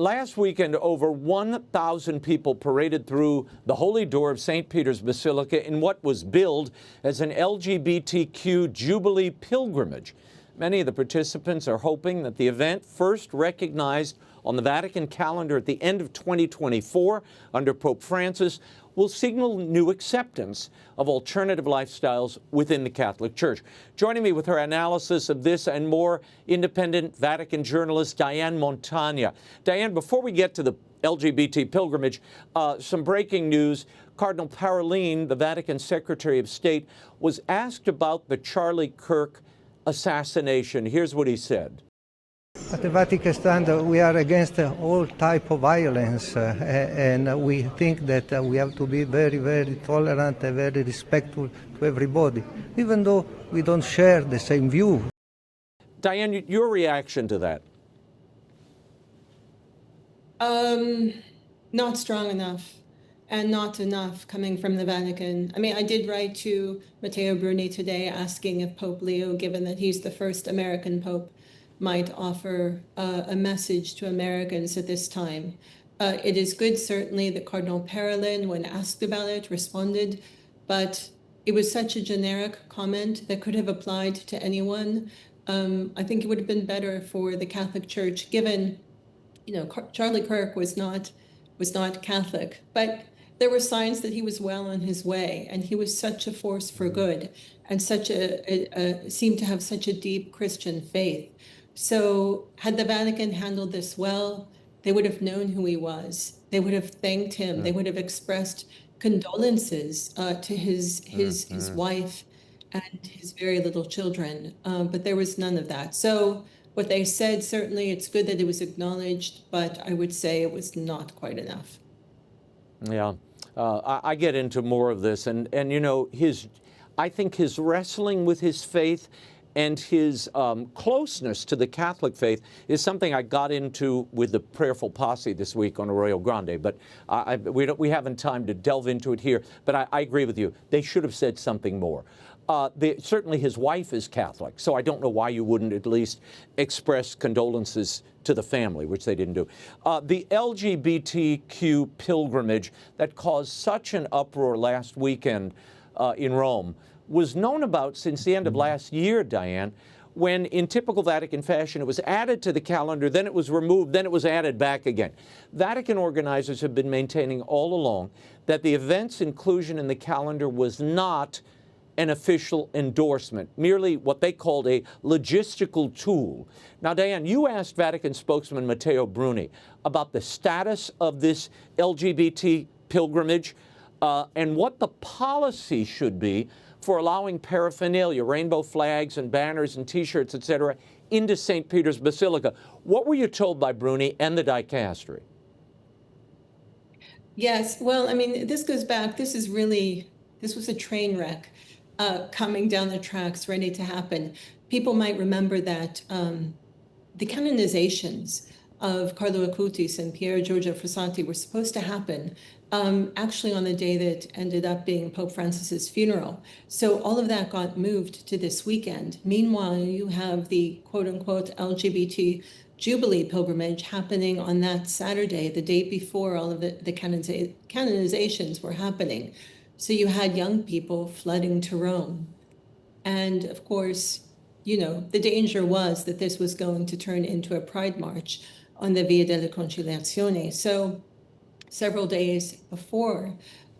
Last weekend, over 1,000 people paraded through the holy door of St. Peter's Basilica in what was billed as an LGBTQ jubilee pilgrimage. Many of the participants are hoping that the event, first recognized on the Vatican calendar at the end of 2024 under Pope Francis, will signal new acceptance of alternative lifestyles within the Catholic Church. Joining me with her analysis of this and more, independent Vatican journalist Diane Montagna. Diane, before we get to the LGBT pilgrimage, some breaking news. Cardinal Parolin, the Vatican Secretary of State, was asked about the Charlie Kirk assassination. Here's what he said. At the Vatican stand, we are against all type of violence, and we think that we have to be very, very tolerant and very respectful to everybody, even though we don't share the same view. Diane, your reaction to that? Not strong enough, and not enough coming from the Vatican. I mean, I did write to Matteo Bruni today asking if Pope Leo, given that he's the first American Pope, might offer a message to Americans at this time. It is good, certainly, that Cardinal Parolin, when asked about it, responded, but it was such a generic comment that could have applied to anyone. I think it would have been better for the Catholic Church, given, you know, Charlie Kirk was not Catholic, but there were signs that he was well on his way, and he was such a force for good, and seemed to have such a deep Christian faith. So had the Vatican handled this well, they would have known who he was. They would have thanked him. They would have expressed condolences to his wife and his very little children. But there was none of that. So what they said, certainly it's good that it was acknowledged, but I would say it was not quite enough. Yeah, I get into more of this, and you know, I think his wrestling with his faith and his closeness to the Catholic faith is something I got into with the Prayerful Posse this week on Arroyo Grande, but we haven't time to delve into it here. But I agree with you. They should have said something more. Certainly his wife is Catholic, so I don't know why you wouldn't at least express condolences to the family, which they didn't do. The LGBTQ pilgrimage that caused such an uproar last weekend in Rome was known about since the end of last year, Diane, when in typical Vatican fashion, it was added to the calendar, then it was removed, then it was added back again. Vatican organizers have been maintaining all along that the event's inclusion in the calendar was not an official endorsement, merely what they called a logistical tool. Now, Diane, you asked Vatican spokesman Matteo Bruni about the status of this LGBT pilgrimage and what the policy should be for allowing paraphernalia, rainbow flags and banners and T-shirts, etc., into St. Peter's Basilica. What were you told by Bruni and the dicastery? Yes, well, I mean, this goes back, this was a train wreck coming down the tracks, ready to happen. People might remember that the canonizations of Carlo Acutis and Pier Giorgio Frassati were supposed to happen actually on the day that ended up being Pope Francis's funeral. So all of that got moved to this weekend. Meanwhile, you have the quote-unquote LGBT jubilee pilgrimage happening on that Saturday, the day before all of the canonizations were happening. So you had young people flooding to Rome. And of course, you know, the danger was that this was going to turn into a pride march on the Via della Conciliazione. So several days before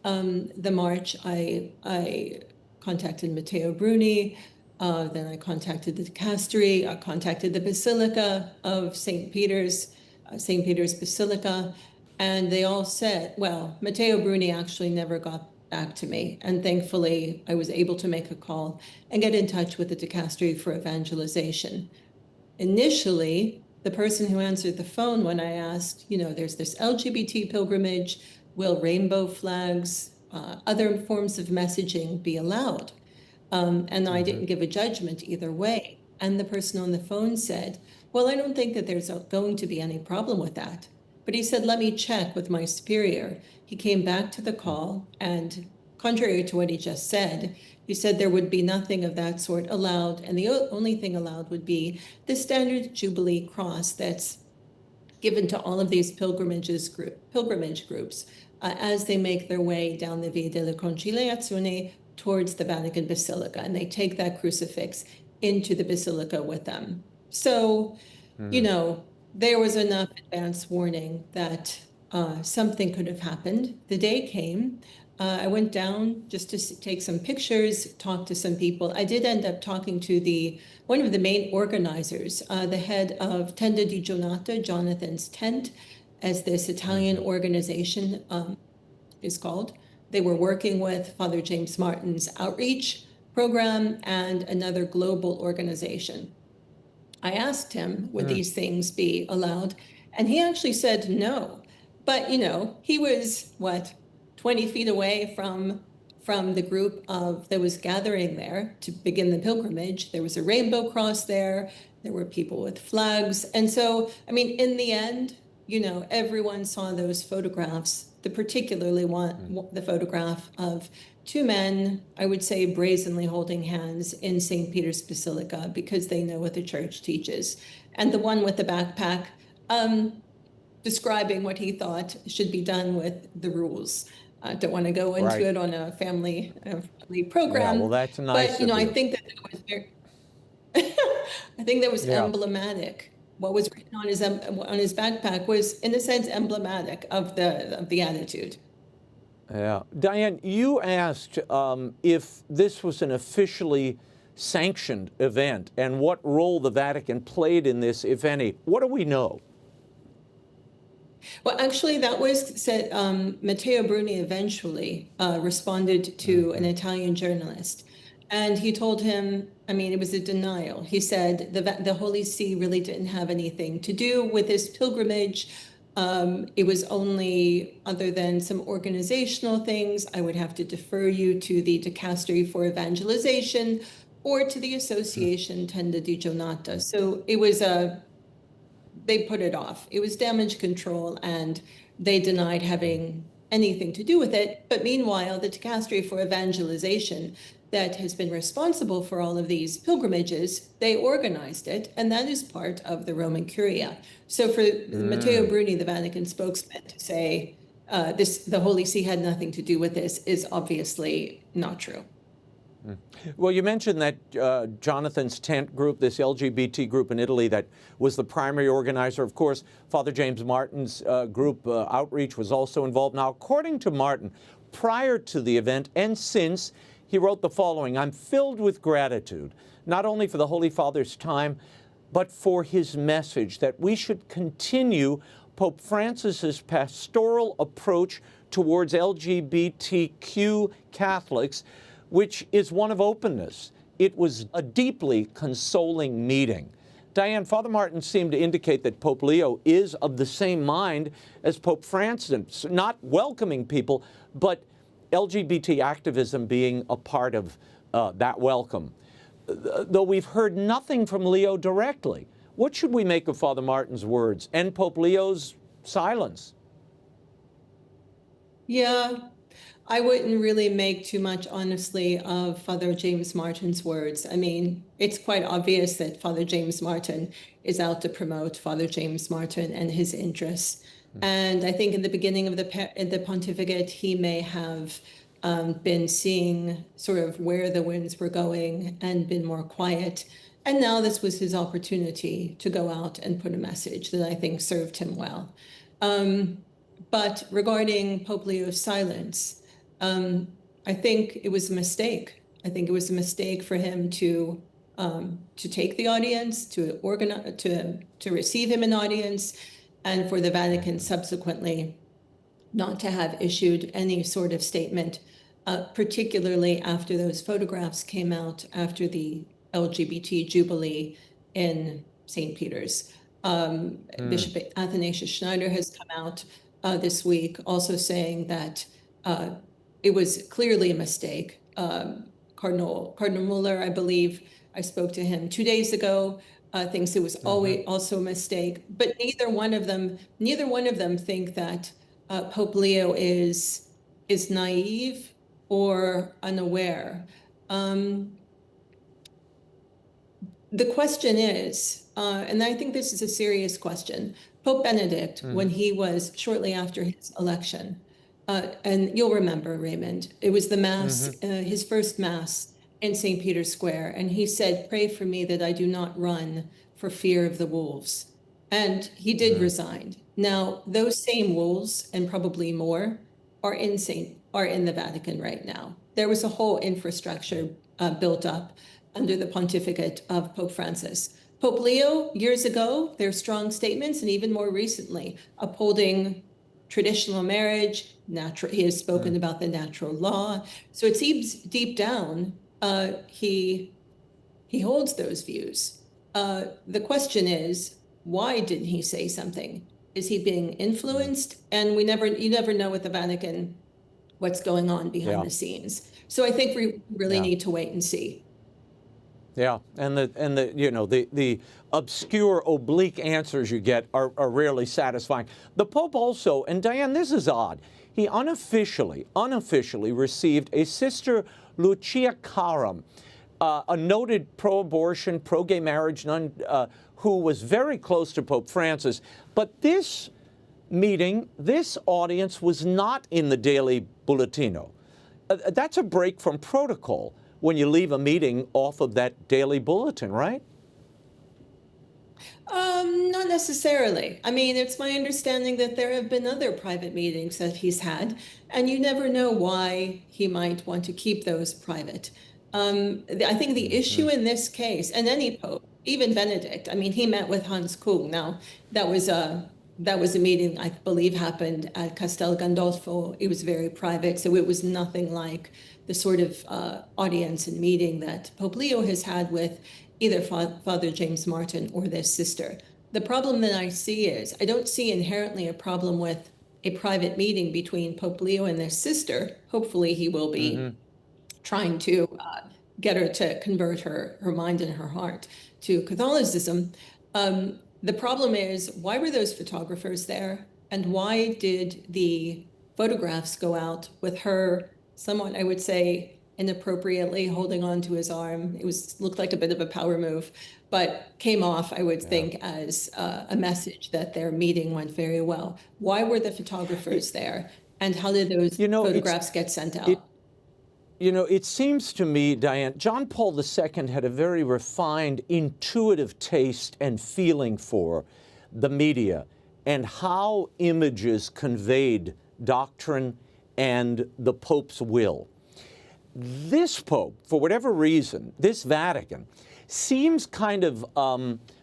the march, I contacted Matteo Bruni, then I contacted the dicastery, I contacted the Basilica of St. Peter's Basilica, and they all said, well, Matteo Bruni actually never got back to me, and thankfully I was able to make a call and get in touch with the dicastery for evangelization. Initially, the person who answered the phone when I asked, you know, there's this LGBT pilgrimage, will rainbow flags, other forms of messaging be allowed? And I didn't give a judgment either way. And the person on the phone said, well, I don't think that there's going to be any problem with that. But he said, let me check with my superior. He came back to the call, and contrary to what he just said, he said there would be nothing of that sort allowed, and the only thing allowed would be the standard Jubilee cross that's given to all of these pilgrimage groups as they make their way down the Via della Conciliazione towards the Vatican Basilica, and they take that crucifix into the Basilica with them. So, you know, there was enough advance warning that something could have happened. The day came. I went down just to take some pictures, talk to some people. I did end up talking to one of the main organizers, the head of Tenda di Giornata, Jonathan's Tent, as this Italian organization is called. They were working with Father James Martin's outreach program and another global organization. I asked him, would these things be allowed? And he actually said no. But, you know, he was, 20 feet away from the group that was gathering there to begin the pilgrimage. There was a rainbow cross there. There were people with flags. And so, I mean, in the end, you know, everyone saw those photographs, particularly the photograph of two men, I would say, brazenly holding hands in St. Peter's Basilica because they know what the church teaches. And the one with the backpack describing what he thought should be done with the rules. I don't want to go into it on a family program. Yeah, well, that's nice. But, you know, I think that it was very, I think that was emblematic. What was written on his backpack was, in a sense, emblematic of the attitude. Yeah. Diane, you asked if this was an officially sanctioned event and what role the Vatican played in this, if any. What do we know? Well, actually, that was said. Matteo Bruni eventually responded to an Italian journalist, and he told him, I mean, it was a denial. He said the Holy See really didn't have anything to do with this pilgrimage. It was only, other than some organizational things, I would have to defer you to the Dicastery for Evangelization or to the Association Tenda di Giornata. So it was they put it off. It was damage control, and they denied having anything to do with it. But meanwhile, the Dicastery for Evangelization, that has been responsible for all of these pilgrimages, they organized it, and that is part of the Roman Curia. So for Matteo Bruni, the Vatican spokesman, to say the Holy See had nothing to do with this is obviously not true. Well, you mentioned that Jonathan's Tent group, this LGBT group in Italy that was the primary organizer. Of course, Father James Martin's group Outreach was also involved. Now, according to Martin, prior to the event and since, he wrote the following: I'm filled with gratitude, not only for the Holy Father's time, but for his message that we should continue Pope Francis's pastoral approach towards LGBTQ Catholics, which is one of openness. It was a deeply consoling meeting. Diane, Father Martin seemed to indicate that Pope Leo is of the same mind as Pope Francis, not welcoming people, but LGBT activism being a part of that welcome. Though we've heard nothing from Leo directly, what should we make of Father Martin's words and Pope Leo's silence? Yeah, I wouldn't really make too much, honestly, of Father James Martin's words. I mean, it's quite obvious that Father James Martin is out to promote Father James Martin and his interests. And I think in the beginning of the pontificate, he may have been seeing sort of where the winds were going and been more quiet. And now this was his opportunity to go out and put a message that I think served him well. But regarding Pope Leo's silence, I think it was a mistake. I think it was a mistake for him to take the audience, to organize, to receive him an audience, and for the Vatican subsequently not to have issued any sort of statement, particularly after those photographs came out after the LGBT jubilee in St. Peter's. Bishop Athanasius Schneider has come out this week also saying that it was clearly a mistake. Cardinal Muller, I believe, I spoke to him 2 days ago, thinks it was always also a mistake. But neither one of them think that Pope Leo is naive or unaware. The question is, and I think this is a serious question, Pope Benedict, when he was shortly after his election, and you'll remember, Raymond, it was the Mass, his first Mass in St. Peter's Square, and he said, "Pray for me that I do not run for fear of the wolves." And he did resign. Now, those same wolves, and probably more, are in the Vatican right now. There was a whole infrastructure built up under the pontificate of Pope Francis. Pope Leo, years ago, their strong statements, and even more recently, upholding traditional marriage, he has spoken about the natural law. So it seems deep down, he holds those views. The question is, why didn't he say something? Is he being influenced? And you never know with the Vatican what's going on behind the scenes. So I think we really need to wait and see. Yeah, and the obscure, oblique answers you get are rarely satisfying. The Pope also, and Diane, this is odd, he unofficially received a Sister Lucia Karam, a noted pro-abortion, pro-gay marriage nun who was very close to Pope Francis. But this meeting, this audience was not in the daily Bulletino. That's a break from protocol when you leave a meeting off of that daily bulletin, right? Not necessarily. I mean, it's my understanding that there have been other private meetings that he's had, and you never know why he might want to keep those private. I think the issue in this case, and any pope, even Benedict, I mean, he met with Hans Kung. Now, that was a meeting, I believe, happened at Castel Gandolfo. It was very private, so it was nothing like the sort of audience and meeting that Pope Leo has had with either Father James Martin or this sister. The problem that I see is, I don't see inherently a problem with a private meeting between Pope Leo and this sister. Hopefully he will be trying to get her to convert her mind and her heart to Catholicism. The problem is, why were those photographers there? And why did the photographs go out with her somewhat, I would say, inappropriately holding on to his arm? It looked like a bit of a power move, but came off, I would think, as a message that their meeting went very well. Why were the photographers there? And how did those photographs get sent out? It seems to me, Diane, John Paul II had a very refined, intuitive taste and feeling for the media and how images conveyed doctrine and the Pope's will. This Pope, for whatever reason, this Vatican, seems kind of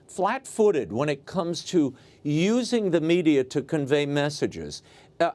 flat-footed when it comes to using the media to convey messages.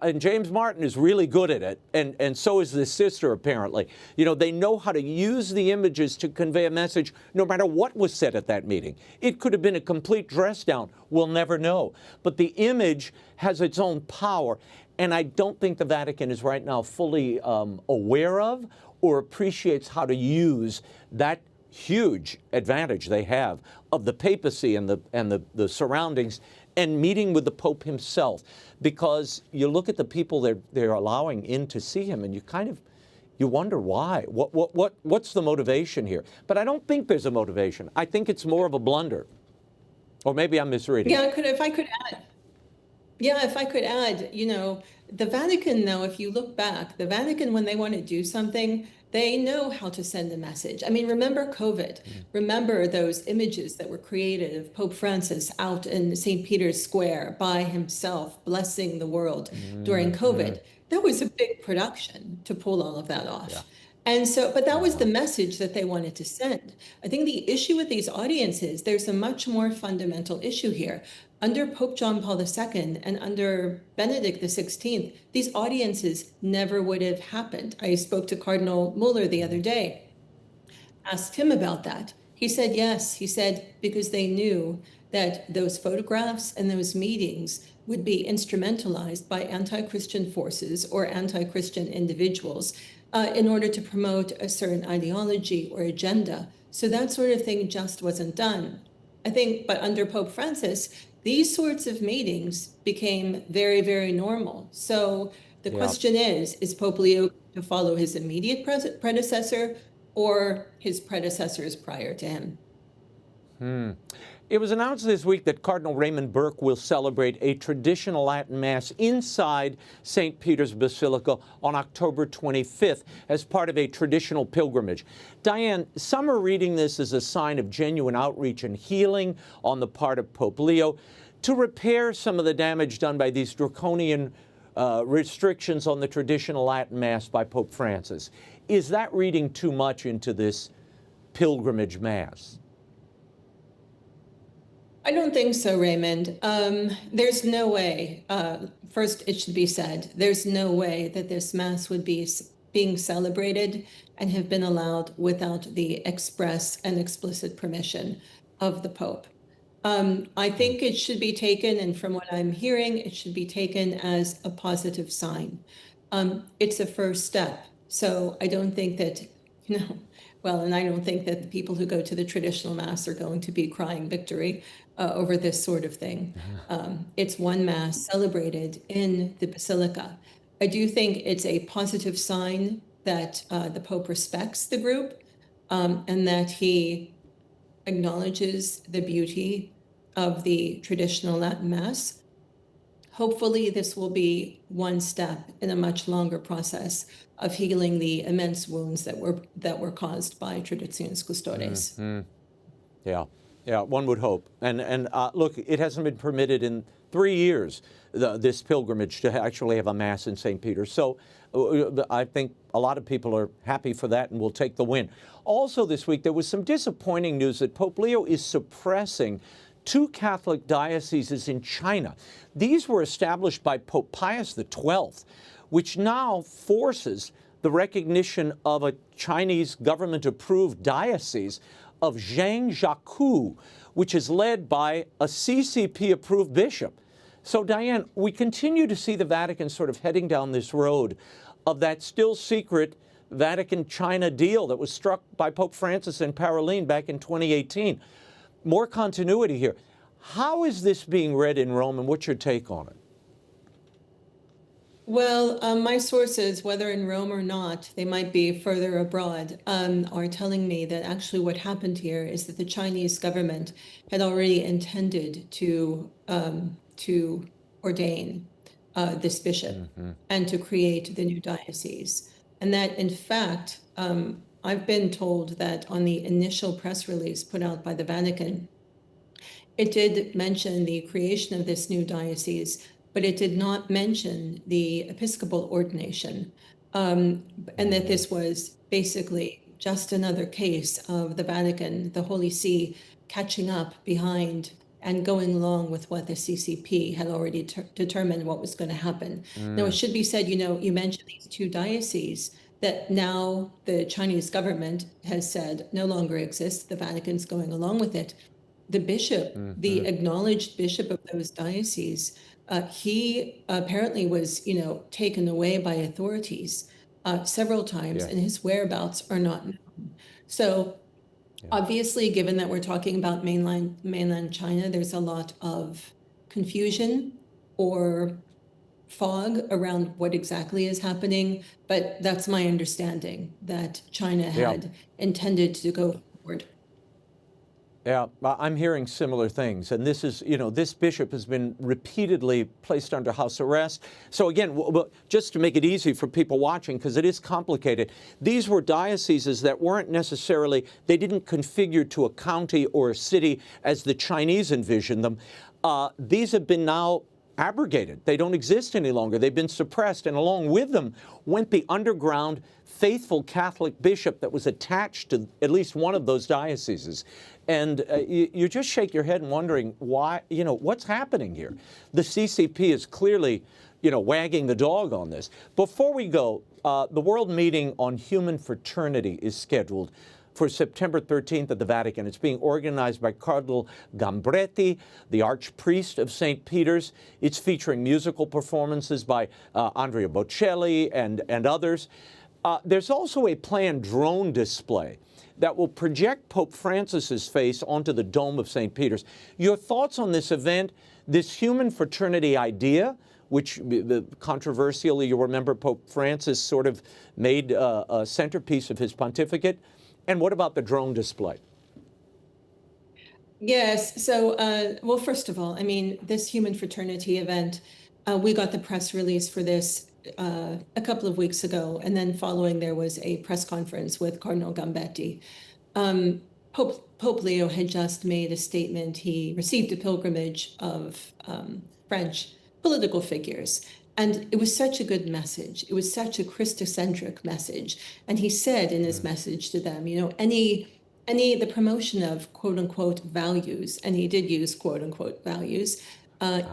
And James Martin is really good at it, and so is this sister, apparently. They know how to use the images to convey a message no matter what was said at that meeting. It could have been a complete dress down. We'll never know. But the image has its own power, and I don't think the Vatican is right now fully aware of or appreciates how to use that huge advantage they have of the papacy and the surroundings and meeting with the Pope himself, because you look at the people they're allowing in to see him, and you wonder why. What's the motivation here? But I don't think there's a motivation. I think it's more of a blunder, or maybe I'm misreading. Yeah, if I could add, the Vatican, though, if you look back, the Vatican, when they want to do something, they know how to send a message. I mean, remember COVID. Remember those images that were created of Pope Francis out in St. Peter's Square by himself, blessing the world during COVID. That was a big production to pull all of that off. Yeah. And so, but that was the message that they wanted to send. I think the issue with these audiences, there's a much more fundamental issue here. Under Pope John Paul II and under Benedict XVI, these audiences never would have happened. I spoke to Cardinal Muller the other day, asked him about that. He said, yes, he said, because they knew that those photographs and those meetings would be instrumentalized by anti-Christian forces or anti-Christian individuals in order to promote a certain ideology or agenda. So that sort of thing just wasn't done. I think, but under Pope Francis, these sorts of meetings became very, very normal. So the question is Pope Leo to follow his immediate predecessor or his predecessors prior to him? It was announced this week that Cardinal Raymond Burke will celebrate a traditional Latin Mass inside St. Peter's Basilica on October 25th as part of a traditional pilgrimage. Diane, some are reading this as a sign of genuine outreach and healing on the part of Pope Leo to repair some of the damage done by these draconian restrictions on the traditional Latin Mass by Pope Francis. Is that reading too much into this pilgrimage Mass? I don't think so, Raymond. There's no way, first it should be said, there's no way that this Mass would be being celebrated and have been allowed without the express and explicit permission of the Pope. I think it should be taken, and from what I'm hearing, it should be taken as a positive sign. It's a first step. So I don't think that, and I don't think that the people who go to the traditional Mass are going to be crying victory over this sort of thing. It's one Mass celebrated in the Basilica. I do think it's a positive sign that the Pope respects the group and that he acknowledges the beauty of the traditional Latin Mass. Hopefully, this will be one step in a much longer process of healing the immense wounds that were caused by Traditionis Custodes. Yeah, one would hope. And look, it hasn't been permitted in 3 years, this pilgrimage, to actually have a Mass in St. Peter. So I think a lot of people are happy for that and will take the win. Also this week, there was some disappointing news that Pope Leo is suppressing 2 Catholic dioceses in China. These were established by Pope Pius XII, which now forces the recognition of a Chinese government-approved diocese of Zhangjiakou, which is led by a CCP-approved bishop. So, Diane, we continue to see the Vatican sort of heading down this road of that still secret Vatican-China deal that was struck by Pope Francis and Paroline back in 2018. More continuity here. How is this being read in Rome, and what's your take on it? Well, my sources, whether in Rome or not, they might be further abroad, are telling me that actually what happened here is that the Chinese government had already intended to ordain this bishop and to create the new diocese. And that, in fact, I've been told that on the initial press release put out by the Vatican, it did mention the creation of this new diocese, but it did not mention the episcopal ordination, and that this was basically just another case of the Vatican, the Holy See, catching up behind and going along with what the CCP had already determined what was going to happen. Now, it should be said, you mentioned these 2 dioceses that now the Chinese government has said no longer exist. The Vatican's going along with it. The bishop, the acknowledged bishop of those dioceses, he apparently was, taken away by authorities several times, and his whereabouts are not known. So obviously, given that we're talking about mainland China, there's a lot of confusion or fog around what exactly is happening, but that's my understanding, that China had intended to go forward. Yeah, I'm hearing similar things. And this is, this bishop has been repeatedly placed under house arrest. So again, just to make it easy for people watching, because it is complicated, these were dioceses that weren't necessarily, they didn't configure to a county or a city as the Chinese envisioned them. These have been now abrogated. They don't exist any longer. They've been suppressed. And along with them went the underground faithful Catholic bishop that was attached to at least one of those dioceses. And you just shake your head and wondering why, what's happening here? The CCP is clearly, wagging the dog on this. Before we go, the World Meeting on Human Fraternity is scheduled for September 13th at the Vatican. It's being organized by Cardinal Gambretti, the Archpriest of St. Peter's. It's featuring musical performances by Andrea Bocelli and others. There's also a planned drone display that will project Pope Francis's face onto the Dome of St. Peter's. Your thoughts on this event, this human fraternity idea, which controversially, you'll remember Pope Francis sort of made a centerpiece of his pontificate? And what about the drone display? Yes. So, well, first of all, I mean, this human fraternity event, we got the press release for this a couple of weeks ago, and then following there was a press conference with Cardinal Gambetti. Pope Leo had just made a statement. He received a pilgrimage of French political figures. And it was such a good message. It was such a Christocentric message. And he said in his message to them, you know, the promotion of quote unquote values, and he did use quote unquote values,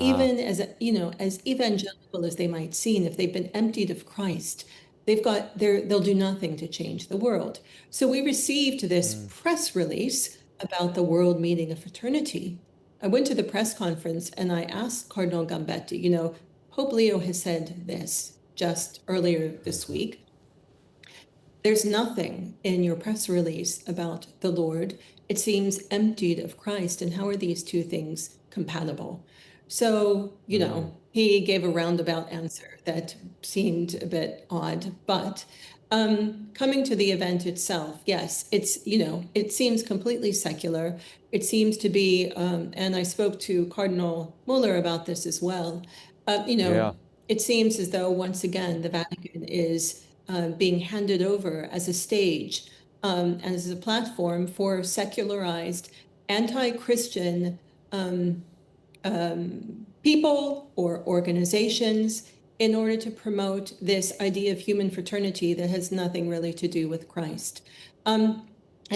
even as, you know, as evangelical as they might seem, if they've been emptied of Christ, they'll do nothing to change the world. So we received this press release about the World Meeting of Fraternity. I went to the press conference and I asked Cardinal Gambetti, you know, Pope Leo has said this just earlier this week. There's nothing in your press release about the Lord. It seems emptied of Christ. And how are these two things compatible? So, you know, he gave a roundabout answer that seemed a bit odd, but coming to the event itself, yes, it's, you know, it seems completely secular. It seems to be, and I spoke to Cardinal Muller about this as well. You know, it seems as though once again, the Vatican is being handed over as a stage and as a platform for secularized, anti-Christian people or organizations in order to promote this idea of human fraternity that has nothing really to do with Christ. And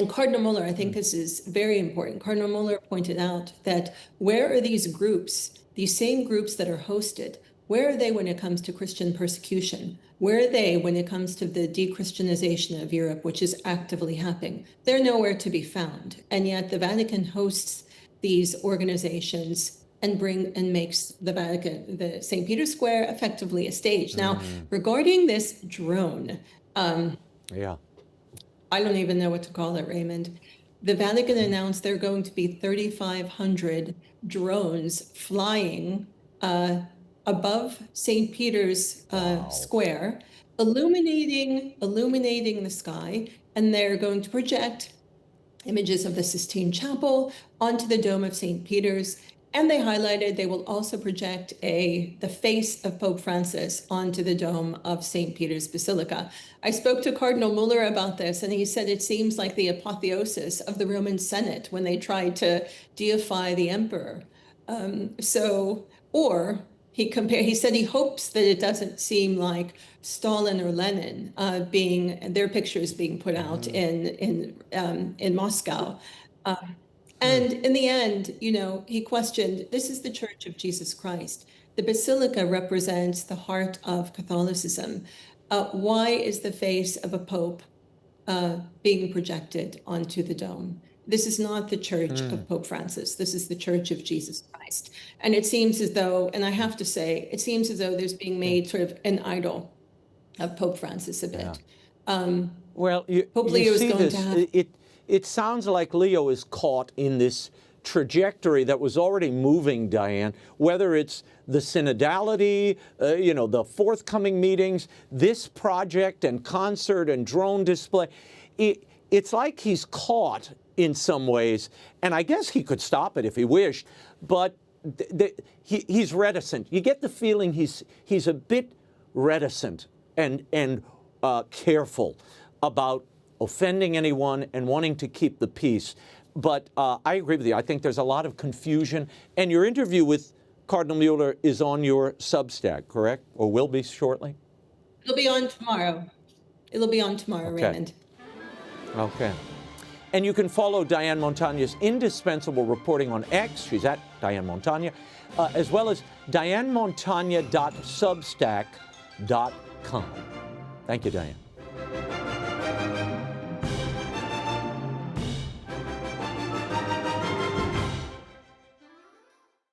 Cardinal Muller, I think this is very important. Cardinal Muller pointed out that where are these groups, these same groups that are hosted, where are they when it comes to Christian persecution? Where are they when it comes to the de-Christianization of Europe, which is actively happening? They're nowhere to be found. And yet the Vatican hosts these organizations and makes the Vatican, the St. Peter's Square, effectively a stage. Now, regarding this drone, I don't even know what to call it, Raymond. The Vatican announced there are going to be 3,500 drones flying above St. Peter's Square, illuminating the sky, and they're going to project images of the Sistine Chapel onto the dome of St. Peter's. And they highlighted they will also project the face of Pope Francis onto the dome of St. Peter's Basilica. I spoke to Cardinal Muller about this, and he said it seems like the apotheosis of the Roman Senate when they tried to deify the emperor. He said he hopes that it doesn't seem like Stalin or Lenin their pictures being put out in Moscow. And in the end, you know, he questioned, this is the Church of Jesus Christ. The Basilica represents the heart of Catholicism. Why is the face of a pope being projected onto the dome? This is not the Church of Pope Francis. This is the Church of Jesus Christ. And it seems as though, and I have to say, it seems as though there's being made sort of an idol of Pope Francis a bit. Well, Pope Leo is going to have... It sounds like Leo is caught in this trajectory that was already moving, Diane, whether it's the synodality, you know, the forthcoming meetings, this project and concert and drone display. It's like he's caught in some ways, and I guess he could stop it if he wished, but he's reticent. You get the feeling he's a bit reticent and careful about offending anyone and wanting to keep the peace. But I agree with you. I think there's a lot of confusion. And your interview with Cardinal Muller is on your Substack, correct? Or will be shortly? It'll be on tomorrow. Okay. Raymond. Okay. And you can follow Diane Montagna's indispensable reporting on X. She's at Diane Montagna, as well as dianemontagna.substack.com. Thank you, Diane.